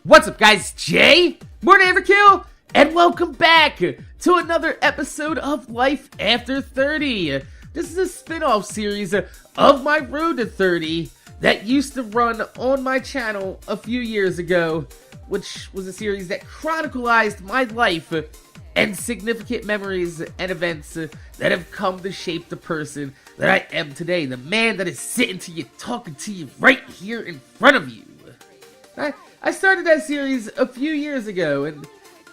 What's up, guys? Jay, MorninAfterKill, and welcome back to another episode of Life After 30. This is a spin-off series of my Road to 30 that used to run on my channel a few years ago, which was a series that chronicled my life and significant memories and events that have come to shape the person that I am today, the man that is sitting to you, talking to you right here in front of you. I started that series a few years ago, and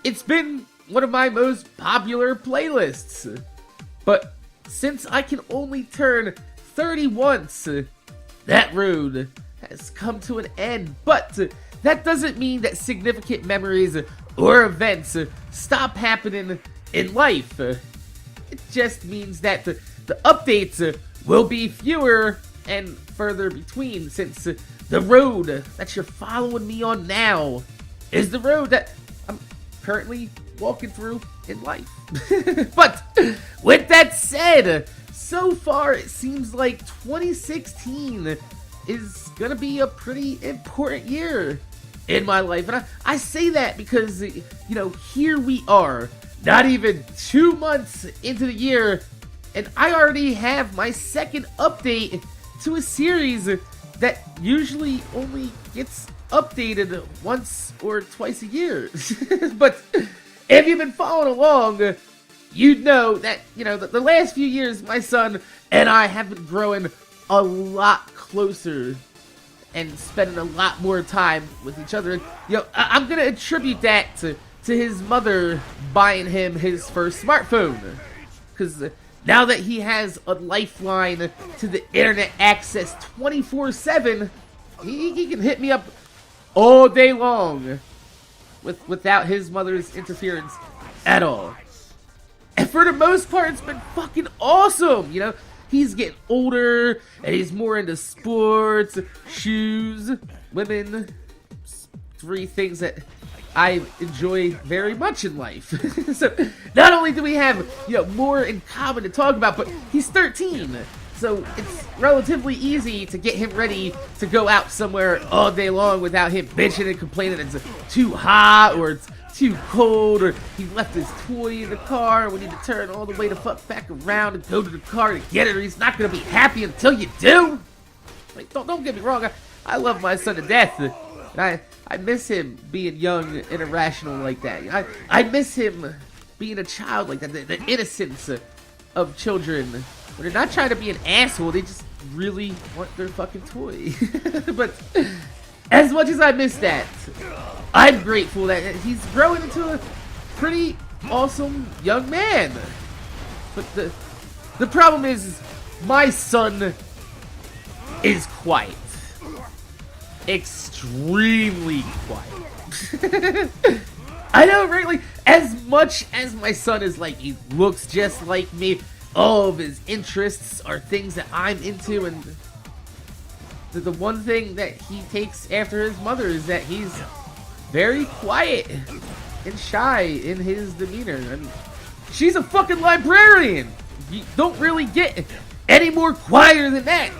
it's been one of my most popular playlists. But since I can only turn 30 once, that road has come to an end. But that doesn't mean that significant memories or events stop happening in life. It just means that the updates will be fewer and further between, since the road that you're following me on now is the road that I'm currently walking through in life. But with that said, so far it seems like 2016 is gonna be a pretty important year in my life. And I say that because, you know, here we are, not even 2 months into the year, and I already have my second update to a series that usually only gets updated once or twice a year. But if you've been following along, you'd know that, you know, the last few years, my son and I have been growing a lot closer and spending a lot more time with each other. And, you know, I'm gonna attribute that to his mother buying him his first smartphone. Because now that he has a lifeline to the internet access 24/7, he can hit me up all day long without his mother's interference at all. And for the most part, it's been fucking awesome, you know? He's getting older, and he's more into sports, shoes, women, 3 things that I enjoy very much in life. So not only do we have, you know, more in common to talk about, but he's 13. So it's relatively easy to get him ready to go out somewhere all day long without him bitching and complaining it's too hot or it's too cold or he left his toy in the car and we need to turn all the way the fuck back around and go to the car to get it, or he's not gonna be happy until you do. Like, don't get me wrong, I love my son to death. And I miss him being young and irrational like that. I miss him being a child like that, the innocence of children. When they're not trying to be an asshole, they just really want their fucking toy. But as much as I miss that, I'm grateful that he's growing into a pretty awesome young man. But the problem is, my son is quiet. Extremely quiet. I know, right? Like, as much as my son is like, he looks just like me, all of his interests are things that I'm into, and the one thing that he takes after his mother is that he's very quiet and shy in his demeanor. I mean, she's a fucking librarian. You don't really get any more quieter than that.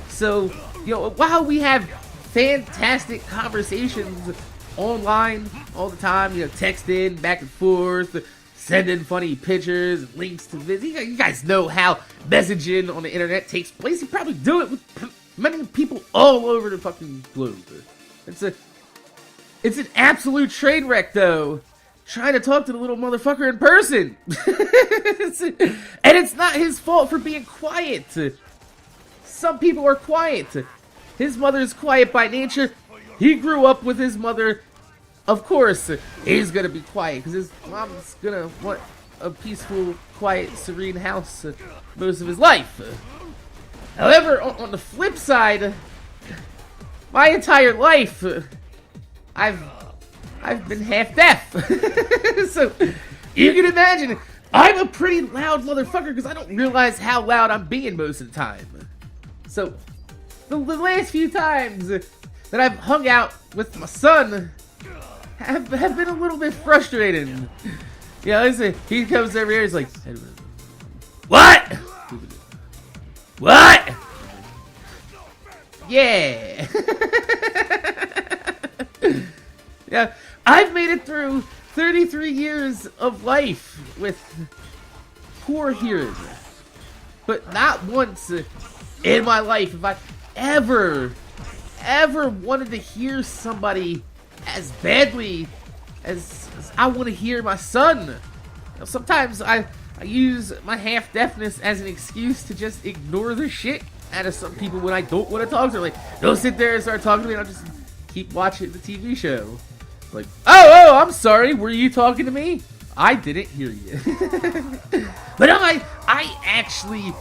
So, you know, while we have fantastic conversations online all the time, you know, texting back and forth, sending funny pictures, links to videos. You guys know how messaging on the internet takes place. You probably do it with many people all over the fucking globe. It's an absolute train wreck, though, trying to talk to the little motherfucker in person. And it's not his fault for being quiet. Some people are quiet. His mother is quiet by nature. He grew up with his mother. Of course, he's gonna be quiet because his mom's gonna want a peaceful, quiet, serene house most of his life. However, on the flip side, my entire life, I've been half deaf. So you can imagine, I'm a pretty loud motherfucker because I don't realize how loud I'm being most of the time. So the last few times that I've hung out with my son have been a little bit frustrating. Yeah, listen, he comes over here, he's like, what? What? Yeah. Yeah, I've made it through 33 years of life with poor hearing. But not once in my life have I ever wanted to hear somebody as badly as I want to hear my son. You know, sometimes I use my half-deafness as an excuse to just ignore the shit out of some people when I don't want to talk to them. Like, don't sit there and start talking to me and I'll just keep watching the TV show. Like, oh, I'm sorry, were you talking to me? I didn't hear you. But I actually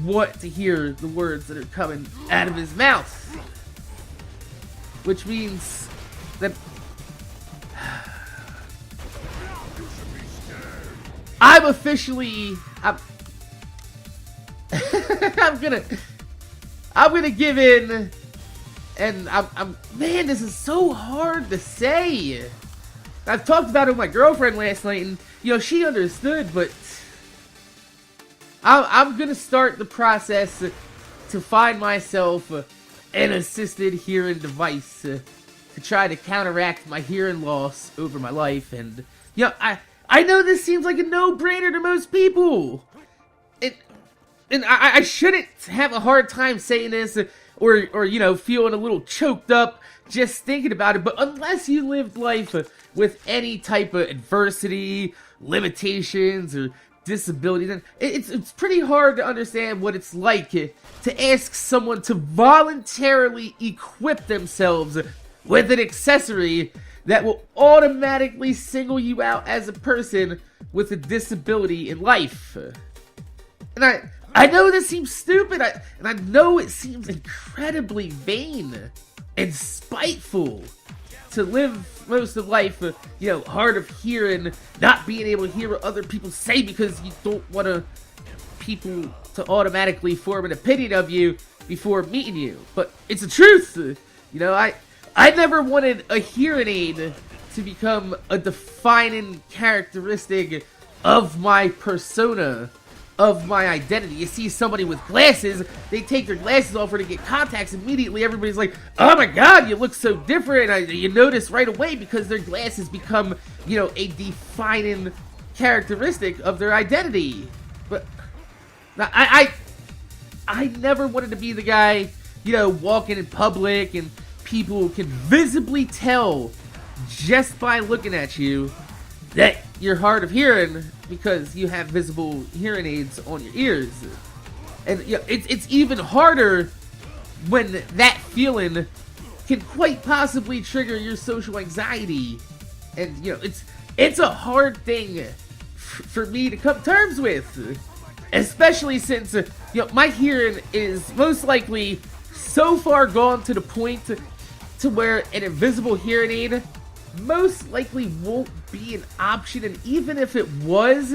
want to hear the words that are coming out of his mouth. Which means that I'm officially I'm gonna give in, and I'm man, this is so hard to say. I've talked about it with my girlfriend last night, and you know she understood, but I'm gonna start the process to find myself an assisted hearing device to try to counteract my hearing loss over my life. And you know, I know this seems like a no-brainer to most people, and I shouldn't have a hard time saying this, or you know, feeling a little choked up just thinking about it. But unless you lived life with any type of adversity, limitations, or disability, then it's pretty hard to understand what it's like to ask someone to voluntarily equip themselves with an accessory that will automatically single you out as a person with a disability in life. And I know this seems stupid, and I know it seems incredibly vain and spiteful to live most of life, you know, hard of hearing, not being able to hear what other people say because you don't want people to automatically form an opinion of you before meeting you. But it's the truth. You know, I never wanted a hearing aid to become a defining characteristic of my persona, of my identity. You see somebody with glasses, they take their glasses off or to get contacts, immediately everybody's like, oh my god, you look so different. You notice right away because their glasses become, you know, a defining characteristic of their identity. But I never wanted to be the guy, you know, walking in public and people can visibly tell just by looking at you that you're hard of hearing because you have visible hearing aids on your ears. And you know, it's even harder when that feeling can quite possibly trigger your social anxiety. And you know, it's a hard thing for me to come to terms with, especially since you know, my hearing is most likely so far gone to the point to where an invisible hearing aid most likely won't be an option, and even if it was,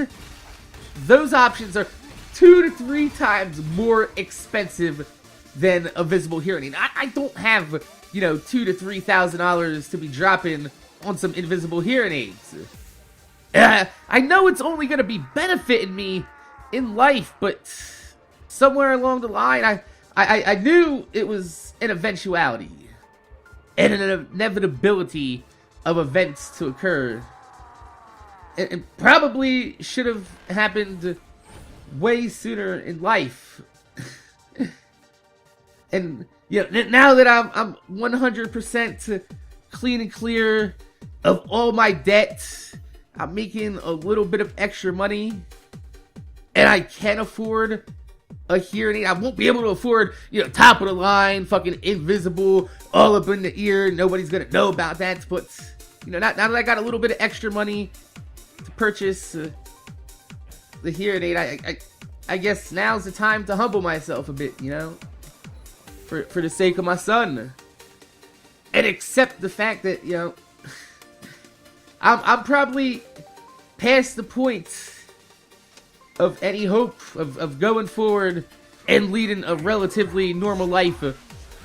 those options are 2 to 3 times more expensive than a visible hearing aid. I don't have, you know, $2,000 to $3,000 to be dropping on some invisible hearing aids. I know it's only going to be benefiting me in life, but somewhere along the line, I knew it was an eventuality and an inevitability of events to occur. It probably should have happened way sooner in life. And you know, now that I'm 100% clean and clear of all my debt, I'm making a little bit of extra money, and I can afford a hearing aid. I won't be able to afford, you know, top of the line, fucking invisible, all up in the ear. Nobody's gonna know about that. But you know, now that I got a little bit of extra money to purchase the hearing aid, I guess now's the time to humble myself a bit, you know, for the sake of my son, and accept the fact that, you know, I'm probably past the point of any hope of going forward and leading a relatively normal life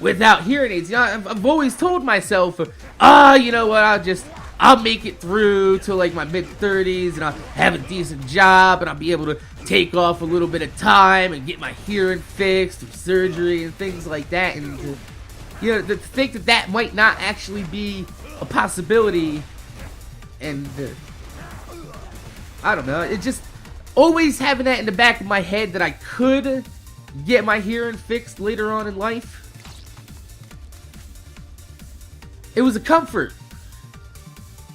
without hearing aids. You know, I've always told myself, you know what, I'll make it through till like my mid-30s, and I'll have a decent job, and I'll be able to take off a little bit of time and get my hearing fixed through surgery and things like that. And you know, to think that might not actually be a possibility, and I don't know, it just always having that in the back of my head that I could get my hearing fixed later on in life. It was a comfort.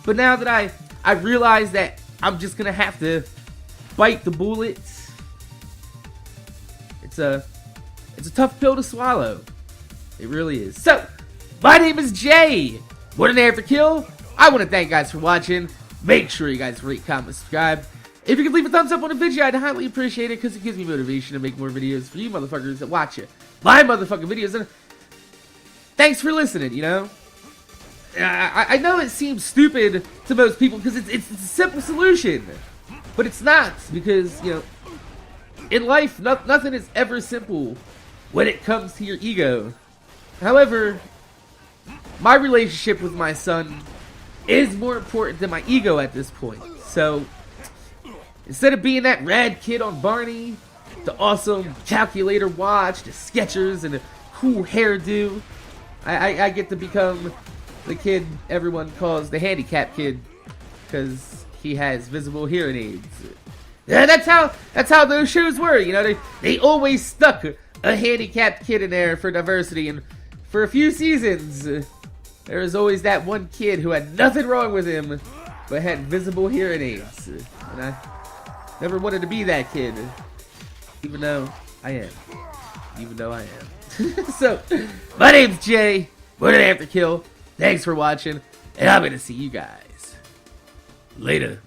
But now that I realize that I'm just gonna have to bite the bullet, it's a tough pill to swallow. It really is. So, my name is Jay. MorninAfterKill. I want to thank you guys for watching. Make sure you guys rate, comment, subscribe. If you could leave a thumbs up on the video, I'd highly appreciate it because it gives me motivation to make more videos for you motherfuckers that watch it. My motherfucking videos. And thanks for listening, you know? I know it seems stupid to most people because it's a simple solution. But it's not, because, you know, in life, nothing is ever simple when it comes to your ego. However, my relationship with my son is more important than my ego at this point. So, instead of being that rad kid on Barney, the awesome calculator watch, the Skechers, and the cool hairdo, I get to become the kid everyone calls the handicapped kid because he has visible hearing aids. Yeah, that's how those shows were. You know, they always stuck a handicapped kid in there for diversity, and for a few seasons, there was always that one kid who had nothing wrong with him but had visible hearing aids. And I never wanted to be that kid, even though I am. So, my name's Jay. MorninAfterKill. Thanks for watching, and I'm gonna see you guys later.